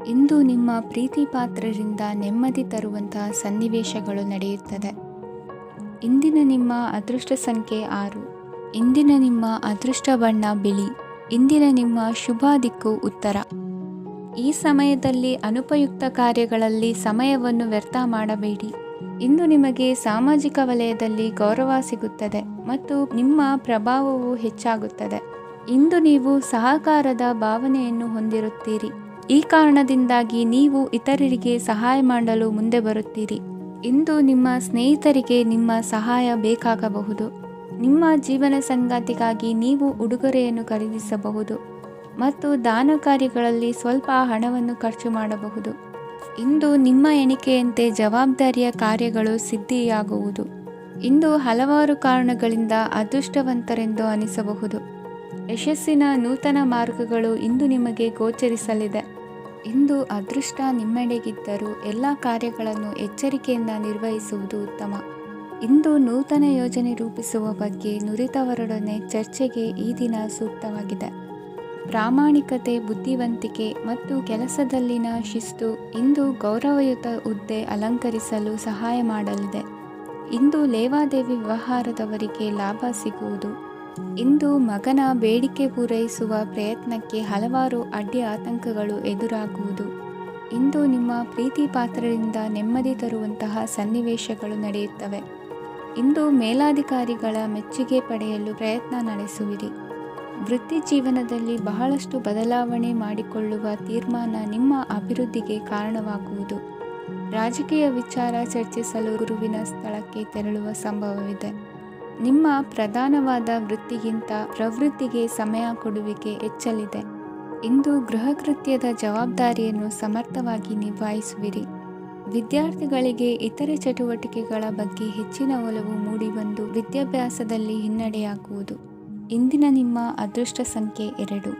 ಇಂದು ನಿಮ್ಮ ಪ್ರೀತಿ ಪಾತ್ರರಿಂದ ನೆಮ್ಮದಿ ತರುವಂತಹ ಸನ್ನಿವೇಶಗಳು ನಡೆಯುತ್ತದೆ. ಇಂದಿನ ನಿಮ್ಮ ಅದೃಷ್ಟ ಸಂಖ್ಯೆ 6. ಇಂದಿನ ನಿಮ್ಮ ಅದೃಷ್ಟ ಬಣ್ಣ ಬಿಳಿ. ಇಂದಿನ ನಿಮ್ಮ ಶುಭ ದಿಕ್ಕು ಉತ್ತರ. ಈ ಸಮಯದಲ್ಲಿ ಅನುಪಯುಕ್ತ ಕಾರ್ಯಗಳಲ್ಲಿ ಸಮಯವನ್ನು ವ್ಯರ್ಥ ಮಾಡಬೇಡಿ. ಇಂದು ನಿಮಗೆ ಸಾಮಾಜಿಕ ವಲಯದಲ್ಲಿ ಗೌರವ ಸಿಗುತ್ತದೆ ಮತ್ತು ನಿಮ್ಮ ಪ್ರಭಾವವು ಹೆಚ್ಚಾಗುತ್ತದೆ. ಇಂದು ನೀವು ಸಹಕಾರದ ಭಾವನೆಯನ್ನು ಹೊಂದಿರುತ್ತೀರಿ. ಈ ಕಾರಣದಿಂದಾಗಿ ನೀವು ಇತರರಿಗೆ ಸಹಾಯ ಮಾಡಲು ಮುಂದೆ ಬರುತ್ತೀರಿ. ಇಂದು ನಿಮ್ಮ ಸ್ನೇಹಿತರಿಗೆ ನಿಮ್ಮ ಸಹಾಯ ಬೇಕಾಗಬಹುದು. ನಿಮ್ಮ ಜೀವನ ಸಂಗಾತಿಗಾಗಿ ನೀವು ಉಡುಗೊರೆಯನ್ನು ಖರೀದಿಸಬಹುದು ಮತ್ತು ದಾನ ಕಾರ್ಯಗಳಲ್ಲಿ ಸ್ವಲ್ಪ ಹಣವನ್ನು ಖರ್ಚು ಮಾಡಬಹುದು. ಇಂದು ನಿಮ್ಮ ಎಣಿಕೆಯಂತೆ ಜವಾಬ್ದಾರಿಯ ಕಾರ್ಯಗಳು ಸಿದ್ಧಿಯಾಗುವುದು. ಇಂದು ಹಲವಾರು ಕಾರಣಗಳಿಂದ ಅದೃಷ್ಟವಂತರೆಂದು ಅನಿಸಬಹುದು. ಯಶಸ್ಸಿನ ನೂತನ ಮಾರ್ಗಗಳು ಇಂದು ನಿಮಗೆ ಗೋಚರಿಸಲಿದೆ. ಇಂದು ಅದೃಷ್ಟ ನಿಮ್ಮೆಡೆಗಿದ್ದರೂ ಎಲ್ಲ ಕಾರ್ಯಗಳನ್ನು ಎಚ್ಚರಿಕೆಯಿಂದ ನಿರ್ವಹಿಸುವುದು ಉತ್ತಮ. ಇಂದು ನೂತನ ಯೋಜನೆ ರೂಪಿಸುವ ಬಗ್ಗೆ ನುರಿತವರೊಡನೆ ಚರ್ಚೆಗೆ ಈ ದಿನ ಸೂಕ್ತವಾಗಿದೆ. ಪ್ರಾಮಾಣಿಕತೆ, ಬುದ್ಧಿವಂತಿಕೆ ಮತ್ತು ಕೆಲಸದಲ್ಲಿನ ಶಿಸ್ತು ಇಂದು ಗೌರವಯುತ ಹುದ್ದೆ ಅಲಂಕರಿಸಲು ಸಹಾಯ ಮಾಡಲಿದೆ. ಇಂದು ಲೇವಾದೇವಿ ವ್ಯವಹಾರದವರಿಗೆ ಲಾಭ ಸಿಗುವುದು. ಇಂದು ಮಗನ ಬೇಡಿಕೆ ಪೂರೈಸುವ ಪ್ರಯತ್ನಕ್ಕೆ ಹಲವಾರು ಅಡ್ಡಿ ಆತಂಕಗಳು ಎದುರಾಗುವುದು. ಇಂದು ನಿಮ್ಮ ಪ್ರೀತಿ ಪಾತ್ರರಿಂದ ನೆಮ್ಮದಿ ತರುವಂತಹ ಸನ್ನಿವೇಶಗಳು ನಡೆಯುತ್ತವೆ. ಇಂದು ಮೇಲಾಧಿಕಾರಿಗಳ ಮೆಚ್ಚುಗೆ ಪಡೆಯಲು ಪ್ರಯತ್ನ ನಡೆಸುವಿರಿ. ವೃತ್ತಿ ಜೀವನದಲ್ಲಿ ಬಹಳಷ್ಟು ಬದಲಾವಣೆ ಮಾಡಿಕೊಳ್ಳುವ ತೀರ್ಮಾನ ನಿಮ್ಮ ಅಭಿವೃದ್ಧಿಗೆ ಕಾರಣವಾಗುವುದು. ರಾಜಕೀಯ ವಿಚಾರ ಚರ್ಚಿಸಲು ಗುರುವಿನ ಸ್ಥಳಕ್ಕೆ ತೆರಳುವ ಸಂಭವವಿದೆ. ನಿಮ್ಮ ಪ್ರಧಾನವಾದ ವೃತ್ತಿಗಿಂತ ಪ್ರವೃತ್ತಿಗೆ ಸಮಯ ಕೊಡುವಿಕೆ ಹೆಚ್ಚಲಿದೆ. ಇಂದು ಗೃಹಕೃತ್ಯದ ಜವಾಬ್ದಾರಿಯನ್ನು ಸಮರ್ಥವಾಗಿ ನಿಭಾಯಿಸುವಿರಿ. ವಿದ್ಯಾರ್ಥಿಗಳಿಗೆ ಇತರೆ ಚಟುವಟಿಕೆಗಳ ಬಗ್ಗೆ ಹೆಚ್ಚಿನ ಒಲವು ಮೂಡಿಬಂದು ವಿದ್ಯಾಭ್ಯಾಸದಲ್ಲಿ ಹಿನ್ನಡೆಯಾಗುವುದು. ಇಂದಿನ ನಿಮ್ಮ ಅದೃಷ್ಟ ಸಂಖ್ಯೆ 2.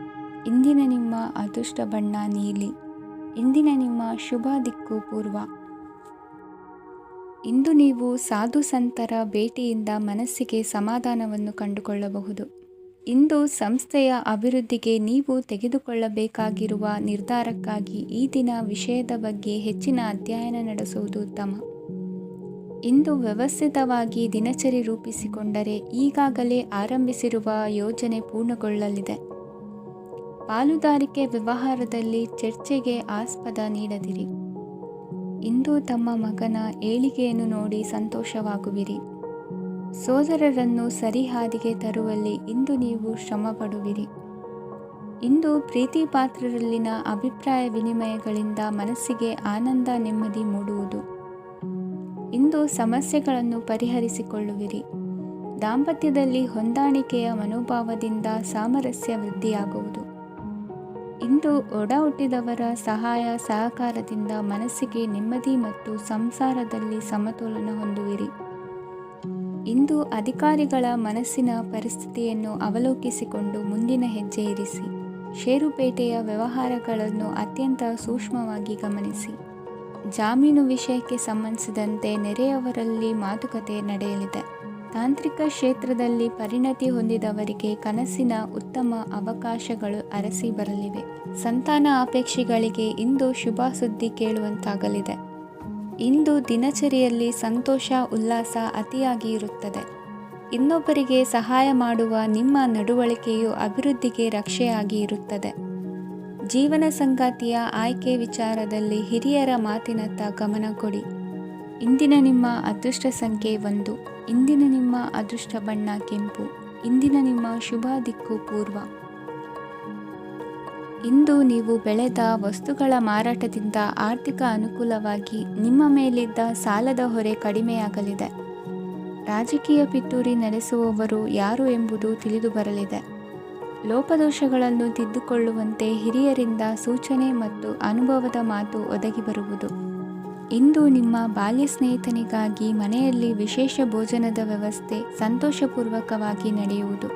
ಇಂದಿನ ನಿಮ್ಮ ಅದೃಷ್ಟ ಬಣ್ಣ ನೀಲಿ. ಇಂದಿನ ನಿಮ್ಮ ಶುಭ ದಿಕ್ಕು ಪೂರ್ವ. ಇಂದು ನೀವು ಸಾಧು ಸಂತರ ಭೇಟಿಯಿಂದ ಮನಸ್ಸಿಗೆ ಸಮಾಧಾನವನ್ನು ಕಂಡುಕೊಳ್ಳಬಹುದು. ಇಂದು ಸಂಸ್ಥೆಯ ಅಭಿವೃದ್ಧಿಗೆ ನೀವು ತೆಗೆದುಕೊಳ್ಳಬೇಕಾಗಿರುವ ನಿರ್ಧಾರಕ್ಕಾಗಿ ಈ ದಿನ ವಿಷಯದ ಬಗ್ಗೆ ಹೆಚ್ಚಿನ ಅಧ್ಯಯನ ನಡೆಸುವುದು ಉತ್ತಮ. ಇಂದು ವ್ಯವಸ್ಥಿತವಾಗಿ ದಿನಚರಿ ರೂಪಿಸಿಕೊಂಡರೆ ಈಗಾಗಲೇ ಆರಂಭಿಸಿರುವ ಯೋಜನೆ ಪೂರ್ಣಗೊಳ್ಳಲಿದೆ. ಪಾಲುದಾರಿಕೆ ವ್ಯವಹಾರದಲ್ಲಿ ಚರ್ಚೆಗೆ ಆಸ್ಪದ ನೀಡದಿರಿ. ಇಂದು ತಮ್ಮ ಮಗನ ಏಳಿಗೆಯನ್ನು ನೋಡಿ ಸಂತೋಷವಾಗುವಿರಿ. ಸೋದರರನ್ನು ಸರಿಹಾದಿಗೆ ತರುವಲ್ಲಿ ಇಂದು ನೀವು ಶ್ರಮಪಡುವಿರಿ. ಇಂದು ಪ್ರೀತಿ ಪಾತ್ರರಲ್ಲಿನ ಅಭಿಪ್ರಾಯ ವಿನಿಮಯಗಳಿಂದ ಮನಸ್ಸಿಗೆ ಆನಂದ ನೆಮ್ಮದಿ ಮೂಡುವುದು. ಇಂದು ಸಮಸ್ಯೆಗಳನ್ನು ಪರಿಹರಿಸಿಕೊಳ್ಳುವಿರಿ. ದಾಂಪತ್ಯದಲ್ಲಿ ಹೊಂದಾಣಿಕೆಯ ಮನೋಭಾವದಿಂದ ಸಾಮರಸ್ಯ ವೃದ್ಧಿಯಾಗುವುದು. ಇಂದು ಒಡ ಹುಟ್ಟಿದವರ ಸಹಾಯ ಸಹಕಾರದಿಂದ ಮನಸ್ಸಿಗೆ ನೆಮ್ಮದಿ ಮತ್ತು ಸಂಸಾರದಲ್ಲಿ ಸಮತೋಲನ ಹೊಂದುವಿರಿ. ಇಂದು ಅಧಿಕಾರಿಗಳ ಮನಸ್ಸಿನ ಪರಿಸ್ಥಿತಿಯನ್ನು ಅವಲೋಕಿಸಿಕೊಂಡು ಮುಂದಿನ ಹೆಜ್ಜೆ ಇರಿಸಿ. ಷೇರುಪೇಟೆಯ ವ್ಯವಹಾರಗಳನ್ನು ಅತ್ಯಂತ ಸೂಕ್ಷ್ಮವಾಗಿ ಗಮನಿಸಿ. ಜಾಮೀನು ವಿಷಯಕ್ಕೆ ಸಂಬಂಧಿಸಿದಂತೆ ನೆರೆಯವರಲ್ಲಿ ಮಾತುಕತೆ ನಡೆಯಲಿದೆ. ತಾಂತ್ರಿಕ ಕ್ಷೇತ್ರದಲ್ಲಿ ಪರಿಣತಿ ಹೊಂದಿದವರಿಗೆ ಕನಸಿನ ಉತ್ತಮ ಅವಕಾಶಗಳು ಅರಸಿ ಬರಲಿವೆ. ಸಂತಾನ ಅಪೇಕ್ಷಿಗಳಿಗೆ ಇಂದು ಶುಭ ಸುದ್ದಿ ಕೇಳುವಂತಾಗಲಿದೆ. ಇಂದು ದಿನಚರಿಯಲ್ಲಿ ಸಂತೋಷ ಉಲ್ಲಾಸ ಅತಿಯಾಗಿ ಇರುತ್ತದೆ. ಇನ್ನೊಬ್ಬರಿಗೆ ಸಹಾಯ ಮಾಡುವ ನಿಮ್ಮ ನಡವಳಿಕೆಯು ಅಭಿವೃದ್ಧಿಗೆ ರಕ್ಷೆಯಾಗಿ ಇರುತ್ತದೆ. ಜೀವನ ಸಂಗಾತಿಯ ಆಯ್ಕೆ ವಿಚಾರದಲ್ಲಿ ಹಿರಿಯರ ಮಾತಿನತ್ತ ಗಮನ ಕೊಡಿ. ಇಂದಿನ ನಿಮ್ಮ ಅದೃಷ್ಟ ಸಂಖ್ಯೆ 1. ಇಂದಿನ ನಿಮ್ಮ ಅದೃಷ್ಟ ಬಣ್ಣ ಕೆಂಪು. ಇಂದಿನ ನಿಮ್ಮ ಶುಭ ದಿಕ್ಕು ಪೂರ್ವ. ಇಂದು ನೀವು ಬೆಳೆದ ವಸ್ತುಗಳ ಮಾರಾಟದಿಂದ ಆರ್ಥಿಕ ಅನುಕೂಲವಾಗಿ ನಿಮ್ಮ ಮೇಲಿದ್ದ ಸಾಲದ ಹೊರೆ ಕಡಿಮೆಯಾಗಲಿದೆ. ರಾಜಕೀಯ ಪಿತೂರಿ ನಡೆಸುವವರು ಯಾರು ಎಂಬುದು ತಿಳಿದು ಬರಲಿದೆ. ಲೋಪದೋಷಗಳನ್ನು ತಿದ್ದುಕೊಳ್ಳುವಂತೆ ಹಿರಿಯರಿಂದ ಸೂಚನೆ ಮತ್ತು ಅನುಭವದ ಮಾತು ಒದಗಿ ಬರುವುದು. ಇಂದು ನಿಮ್ಮ ಬಾಲ್ಯ ಸ್ನೇಹಿತನಿಗಾಗಿ ಮನೆಯಲ್ಲಿ ವಿಶೇಷ ಭೋಜನದ ವ್ಯವಸ್ಥೆ ಸಂತೋಷಪೂರ್ವಕವಾಗಿ ನಡೆಯುವುದು.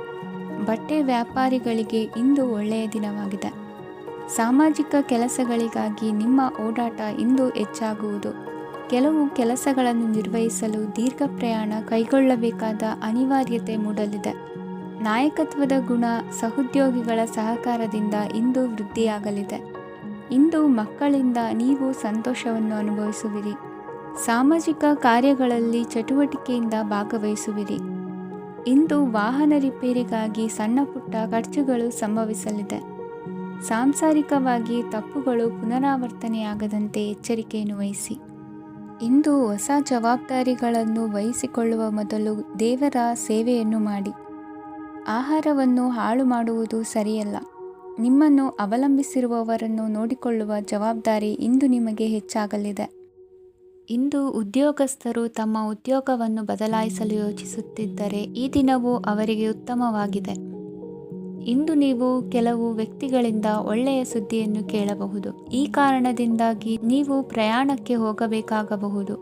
ಬಟ್ಟೆ ವ್ಯಾಪಾರಿಗಳಿಗೆ ಇಂದು ಒಳ್ಳೆಯ ದಿನವಾಗಿದೆ. ಸಾಮಾಜಿಕ ಕೆಲಸಗಳಿಗಾಗಿ ನಿಮ್ಮ ಓಡಾಟ ಇಂದು ಹೆಚ್ಚಾಗುವುದು. ಕೆಲವು ಕೆಲಸಗಳನ್ನು ನಿರ್ವಹಿಸಲು ದೀರ್ಘ ಪ್ರಯಾಣ ಕೈಗೊಳ್ಳಬೇಕಾದ ಅನಿವಾರ್ಯತೆ ಮೂಡಲಿದೆ. ನಾಯಕತ್ವದ ಗುಣ ಸಹೋದ್ಯೋಗಿಗಳ ಸಹಕಾರದಿಂದ ಇಂದು ವೃದ್ಧಿಯಾಗಲಿದೆ. ಇಂದು ಮಕ್ಕಳಿಂದ ನೀವು ಸಂತೋಷವನ್ನು ಅನುಭವಿಸುವಿರಿ. ಸಾಮಾಜಿಕ ಕಾರ್ಯಗಳಲ್ಲಿ ಚಟುವಟಿಕೆಯಿಂದ ಭಾಗವಹಿಸುವಿರಿ. ಇಂದು ವಾಹನ ರಿಪೇರಿಗಾಗಿ ಸಣ್ಣ ಪುಟ್ಟ ಖರ್ಚುಗಳು ಸಂಭವಿಸಲಿದೆ. ಸಾಂಸಾರಿಕವಾಗಿ ತಪ್ಪುಗಳು ಪುನರಾವರ್ತನೆಯಾಗದಂತೆ ಎಚ್ಚರಿಕೆಯನ್ನು ವಹಿಸಿ. ಇಂದು ಹೊಸ ಜವಾಬ್ದಾರಿಗಳನ್ನು ವಹಿಸಿಕೊಳ್ಳುವ ಮೊದಲು ದೇವರ ಸೇವೆಯನ್ನು ಮಾಡಿ. ಆಹಾರವನ್ನು ಹಾಳು ಮಾಡುವುದು ಸರಿಯಲ್ಲ. ನಿಮ್ಮನ್ನು ಅವಲಂಬಿಸಿರುವವರನ್ನು ನೋಡಿಕೊಳ್ಳುವ ಜವಾಬ್ದಾರಿ ಇಂದು ನಿಮಗೆ ಹೆಚ್ಚಾಗಲಿದೆ. ಇಂದು ಉದ್ಯೋಗಸ್ಥರು ತಮ್ಮ ಉದ್ಯೋಗವನ್ನು ಬದಲಾಯಿಸಲು ಯೋಚಿಸುತ್ತಿದ್ದರೆ ಈ ದಿನವೂ ಅವರಿಗೆ ಉತ್ತಮವಾಗಿದೆ. ಇಂದು ನೀವು ಕೆಲವು ವ್ಯಕ್ತಿಗಳಿಂದ ಒಳ್ಳೆಯ ಸುದ್ದಿಯನ್ನು ಕೇಳಬಹುದು. ಈ ಕಾರಣದಿಂದಾಗಿ ನೀವು ಪ್ರಯಾಣಕ್ಕೆ ಹೋಗಬೇಕಾಗಬಹುದು.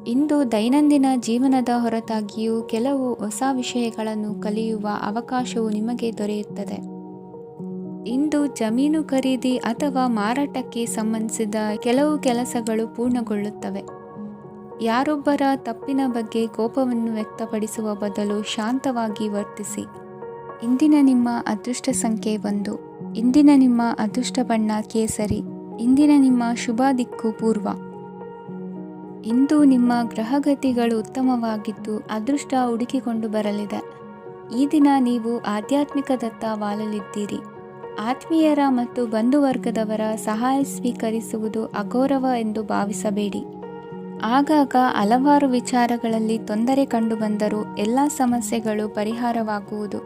ಇಂದು ದೈನಂದಿನ ಜೀವನದ ಹೊರತಾಗಿಯೂ ಕೆಲವು ಹೊಸ ವಿಷಯಗಳನ್ನು ಕಲಿಯುವ ಅವಕಾಶವು ನಿಮಗೆ ದೊರೆಯುತ್ತದೆ. ಇಂದು ಜಮೀನು ಖರೀದಿ ಅಥವಾ ಮಾರಾಟಕ್ಕೆ ಸಂಬಂಧಿಸಿದ ಕೆಲವು ಕೆಲಸಗಳು ಪೂರ್ಣಗೊಳ್ಳುತ್ತವೆ. ಯಾರೊಬ್ಬರ ತಪ್ಪಿನ ಬಗ್ಗೆ ಕೋಪವನ್ನು ವ್ಯಕ್ತಪಡಿಸುವ ಬದಲು ಶಾಂತವಾಗಿ ವರ್ತಿಸಿ. ಇಂದಿನ ನಿಮ್ಮ ಅದೃಷ್ಟ ಸಂಖ್ಯೆ 1. ಇಂದಿನ ನಿಮ್ಮ ಅದೃಷ್ಟ ಬಣ್ಣ ಕೇಸರಿ. ಇಂದಿನ ನಿಮ್ಮ ಶುಭ ದಿಕ್ಕು ಪೂರ್ವ. ಇಂದು ನಿಮ್ಮ ಗ್ರಹಗತಿಗಳು ಉತ್ತಮವಾಗಿದ್ದು ಅದೃಷ್ಟ ಹುಡುಕಿಕೊಂಡು ಬರಲಿದೆ. ಈ ದಿನ ನೀವು ಆಧ್ಯಾತ್ಮಿಕದತ್ತ ವಾಲಲಿದ್ದೀರಿ. ಆತ್ಮೀಯರ ಮತ್ತು ಬಂಧುವರ್ಗದವರ ಸಹಾಯ ಸ್ವೀಕರಿಸುವುದು ಅಗೌರವ ಎಂದು ಭಾವಿಸಬೇಡಿ. ಆಗಾಗ ಹಲವಾರು ವಿಚಾರಗಳಲ್ಲಿ ತೊಂದರೆ ಕಂಡುಬಂದರೂ ಎಲ್ಲ ಸಮಸ್ಯೆಗಳು ಪರಿಹಾರವಾಗುವುದು.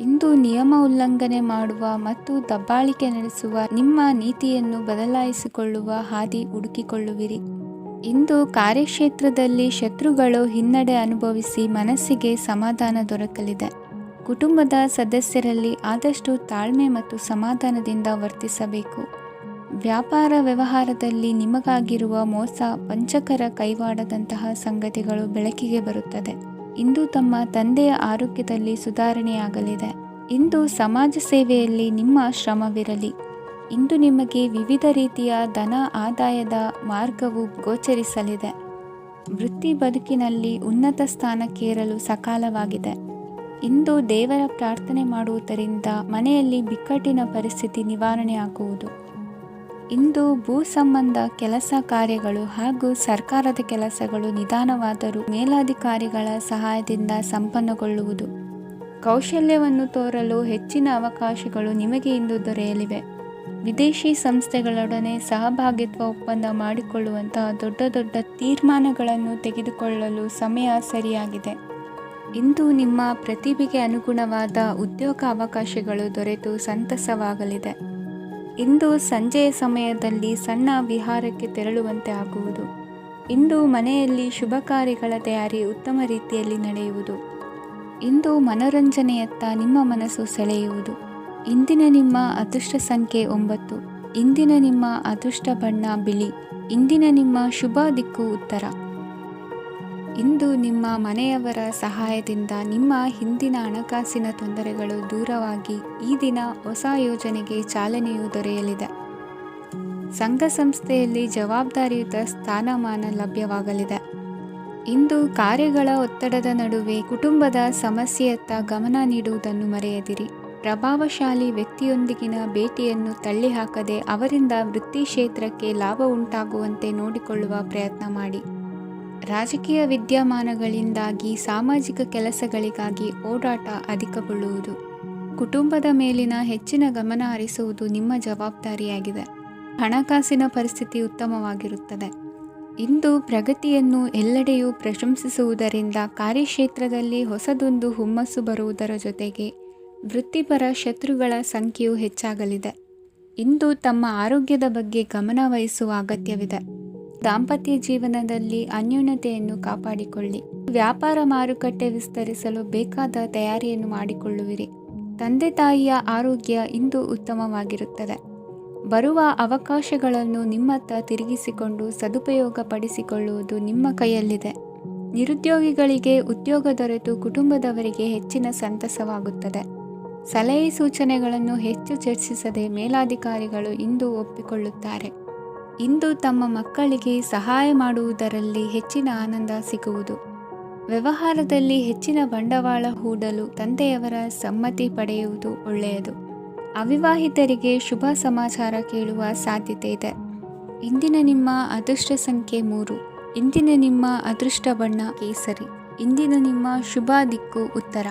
ಇಂದು ನಿಯಮ ಉಲ್ಲಂಘನೆ ಮಾಡುವ ಮತ್ತು ದಬ್ಬಾಳಿಕೆ ನಡೆಸುವ ನಿಮ್ಮ ನೀತಿಯನ್ನು ಬದಲಾಯಿಸಿಕೊಳ್ಳುವ ಹಾದಿ ಹುಡುಕಿಕೊಳ್ಳುವಿರಿ. ಇಂದು ಕಾರ್ಯಕ್ಷೇತ್ರದಲ್ಲಿ ಶತ್ರುಗಳು ಹಿನ್ನಡೆ ಅನುಭವಿಸಿ ಮನಸ್ಸಿಗೆ ಸಮಾಧಾನ ದೊರಕಲಿದೆ. ಕುಟುಂಬದ ಸದಸ್ಯರಲ್ಲಿ ಆದಷ್ಟು ತಾಳ್ಮೆ ಮತ್ತು ಸಮಾಧಾನದಿಂದ ವರ್ತಿಸಬೇಕು. ವ್ಯಾಪಾರ ವ್ಯವಹಾರದಲ್ಲಿ ನಿಮಗಾಗಿರುವ ಮೋಸ, ವಂಚಕರ ಕೈವಾಡದಂತಹ ಸಂಗತಿಗಳು ಬೆಳಕಿಗೆ ಬರುತ್ತದೆ. ಇಂದು ತಮ್ಮ ತಂದೆಯ ಆರೋಗ್ಯದಲ್ಲಿ ಸುಧಾರಣೆಯಾಗಲಿದೆ. ಇಂದು ಸಮಾಜ ಸೇವೆಯಲ್ಲಿ ನಿಮ್ಮ ಶ್ರಮವಿರಲಿ. ಇಂದು ನಿಮಗೆ ವಿವಿಧ ರೀತಿಯ ಧನ ಆದಾಯದ ಮಾರ್ಗವು ಗೋಚರಿಸಲಿದೆ. ವೃತ್ತಿ ಬದುಕಿನಲ್ಲಿ ಉನ್ನತ ಸ್ಥಾನಕ್ಕೇರಲು ಸಕಾಲವಾಗಿದೆ. ಇಂದು ದೇವರ ಪ್ರಾರ್ಥನೆ ಮಾಡುವುದರಿಂದ ಮನೆಯಲ್ಲಿ ಬಿಕ್ಕಟ್ಟಿನ ಪರಿಸ್ಥಿತಿ ನಿವಾರಣೆಯಾಗುವುದು. ಇಂದು ಭೂ ಸಂಬಂಧ ಕೆಲಸ ಕಾರ್ಯಗಳು ಹಾಗೂ ಸರ್ಕಾರದ ಕೆಲಸಗಳು ನಿಧಾನವಾದರೂ ಮೇಲಾಧಿಕಾರಿಗಳ ಸಹಾಯದಿಂದ ಸಂಪನ್ನಗೊಳ್ಳುವುದು. ಕೌಶಲ್ಯವನ್ನು ತೋರಲು ಹೆಚ್ಚಿನ ಅವಕಾಶಗಳು ನಿಮಗೆ ಇಂದು ದೊರೆಯಲಿವೆ. ವಿದೇಶಿ ಸಂಸ್ಥೆಗಳೊಡನೆ ಸಹಭಾಗಿತ್ವ ಒಪ್ಪಂದ ಮಾಡಿಕೊಳ್ಳುವಂತಹ ದೊಡ್ಡ ದೊಡ್ಡ ತೀರ್ಮಾನಗಳನ್ನು ತೆಗೆದುಕೊಳ್ಳಲು ಸಮಯ ಸರಿಯಾಗಿದೆ. ಇಂದು ನಿಮ್ಮ ಪ್ರತಿಭೆಗೆ ಅನುಗುಣವಾದ ಉದ್ಯೋಗ ಅವಕಾಶಗಳು ದೊರೆತು ಸಂತಸವಾಗಲಿದೆ. ಇಂದು ಸಂಜೆಯ ಸಮಯದಲ್ಲಿ ಸಣ್ಣ ವಿಹಾರಕ್ಕೆ ತೆರಳುವಂತೆ ಆಗುವುದು. ಇಂದು ಮನೆಯಲ್ಲಿ ಶುಭ ಕಾರ್ಯಗಳ ತಯಾರಿ ಉತ್ತಮ ರೀತಿಯಲ್ಲಿ ನಡೆಯುವುದು. ಇಂದು ಮನೋರಂಜನೆಯತ್ತ ನಿಮ್ಮ ಮನಸ್ಸು ಸೆಳೆಯುವುದು. ಇಂದಿನ ನಿಮ್ಮ ಅದೃಷ್ಟ ಸಂಖ್ಯೆ 9. ಇಂದಿನ ನಿಮ್ಮ ಅದೃಷ್ಟ ಬಣ್ಣ ಬಿಳಿ. ಇಂದಿನ ನಿಮ್ಮ ಶುಭ ದಿಕ್ಕು ಉತ್ತರ. ಇಂದು ನಿಮ್ಮ ಮನೆಯವರ ಸಹಾಯದಿಂದ ನಿಮ್ಮ ಹಿಂದಿನ ಹಣಕಾಸಿನ ತೊಂದರೆಗಳು ದೂರವಾಗಿ ಈ ದಿನ ಹೊಸ ಯೋಜನೆಗೆ ಚಾಲನೆಯು ದೊರೆಯಲಿದೆ. ಸಂಘ ಸಂಸ್ಥೆಯಲ್ಲಿ ಜವಾಬ್ದಾರಿಯುತ ಸ್ಥಾನಮಾನ ಲಭ್ಯವಾಗಲಿದೆ. ಇಂದು ಕಾರ್ಯಗಳ ಒತ್ತಡದ ನಡುವೆ ಕುಟುಂಬದ ಸಮಸ್ಯೆಯತ್ತ ಗಮನ ನೀಡುವುದನ್ನು ಮರೆಯದಿರಿ. ಪ್ರಭಾವಶಾಲಿ ವ್ಯಕ್ತಿಯೊಂದಿಗಿನ ಭೇಟಿಯನ್ನು ತಳ್ಳಿಹಾಕದೆ ಅವರಿಂದ ವೃತ್ತಿ ಕ್ಷೇತ್ರಕ್ಕೆ ಲಾಭ ಉಂಟಾಗುವಂತೆ ನೋಡಿಕೊಳ್ಳುವ ಪ್ರಯತ್ನ ಮಾಡಿ. ರಾಜಕೀಯ ವಿದ್ಯಮಾನಗಳಿಂದಾಗಿ ಸಾಮಾಜಿಕ ಕೆಲಸಗಳಿಗಾಗಿ ಓಡಾಟ ಅಧಿಕಗೊಳ್ಳುವುದು. ಕುಟುಂಬದ ಮೇಲಿನ ಹೆಚ್ಚಿನ ಗಮನ ಹರಿಸುವುದು ನಿಮ್ಮ ಜವಾಬ್ದಾರಿಯಾಗಿದೆ. ಹಣಕಾಸಿನ ಪರಿಸ್ಥಿತಿ ಉತ್ತಮವಾಗಿರುತ್ತದೆ. ಇಂದು ಪ್ರಗತಿಯನ್ನು ಎಲ್ಲೆಡೆಯೂ ಪ್ರಶಂಸಿಸುವುದರಿಂದ ಕಾರ್ಯಕ್ಷೇತ್ರದಲ್ಲಿ ಹೊಸದೊಂದು ಹುಮ್ಮಸ್ಸು ಬರುವುದರ ಜೊತೆಗೆ ವೃತ್ತಿಪರ ಶತ್ರುಗಳ ಸಂಖ್ಯೆಯು ಹೆಚ್ಚಾಗಲಿದೆ. ಇಂದು ತಮ್ಮ ಆರೋಗ್ಯದ ಬಗ್ಗೆ ಗಮನ ವಹಿಸುವ ಅಗತ್ಯವಿದೆ. ದಾಂಪತ್ಯ ಜೀವನದಲ್ಲಿ ಅನ್ಯೋನ್ಯತೆಯನ್ನು ಕಾಪಾಡಿಕೊಳ್ಳಿ. ವ್ಯಾಪಾರ ಮಾರುಕಟ್ಟೆ ವಿಸ್ತರಿಸಲು ಬೇಕಾದ ತಯಾರಿಯನ್ನು ಮಾಡಿಕೊಳ್ಳುವಿರಿ. ತಂದೆ ತಾಯಿಯ ಆರೋಗ್ಯ ಇಂದು ಉತ್ತಮವಾಗಿರುತ್ತದೆ. ಬರುವ ಅವಕಾಶಗಳನ್ನು ನಿಮ್ಮತ್ತ ತಿರುಗಿಸಿಕೊಂಡು ಸದುಪಯೋಗಪಡಿಸಿಕೊಳ್ಳುವುದು ನಿಮ್ಮ ಕೈಯಲ್ಲಿದೆ. ನಿರುದ್ಯೋಗಿಗಳಿಗೆ ಉದ್ಯೋಗ ದೊರೆತು ಕುಟುಂಬದವರಿಗೆ ಹೆಚ್ಚಿನ ಸಂತಸವಾಗುತ್ತದೆ. ಸಲಹೆ ಸೂಚನೆಗಳನ್ನು ಹೆಚ್ಚು ಚರ್ಚಿಸದೆ ಮೇಲಾಧಿಕಾರಿಗಳು ಇಂದು ಒಪ್ಪಿಕೊಳ್ಳುತ್ತಾರೆ. ಇಂದು ತಮ್ಮ ಮಕ್ಕಳಿಗೆ ಸಹಾಯ ಮಾಡುವುದರಲ್ಲಿ ಹೆಚ್ಚಿನ ಆನಂದ ಸಿಗುವುದು. ವ್ಯವಹಾರದಲ್ಲಿ ಹೆಚ್ಚಿನ ಬಂಡವಾಳ ಹೂಡಲು ತಂದೆಯವರ ಸಮ್ಮತಿ ಪಡೆಯುವುದು ಒಳ್ಳೆಯದು. ಅವಿವಾಹಿತರಿಗೆ ಶುಭ ಸಮಾಚಾರ ಕೇಳುವ ಸಾಧ್ಯತೆ ಇದೆ. ಇಂದಿನ ನಿಮ್ಮ ಅದೃಷ್ಟ ಸಂಖ್ಯೆ 3. ಇಂದಿನ ನಿಮ್ಮ ಅದೃಷ್ಟ ಬಣ್ಣ ಕೇಸರಿ. ಇಂದಿನ ನಿಮ್ಮ ಶುಭ ದಿಕ್ಕು ಉತ್ತರ.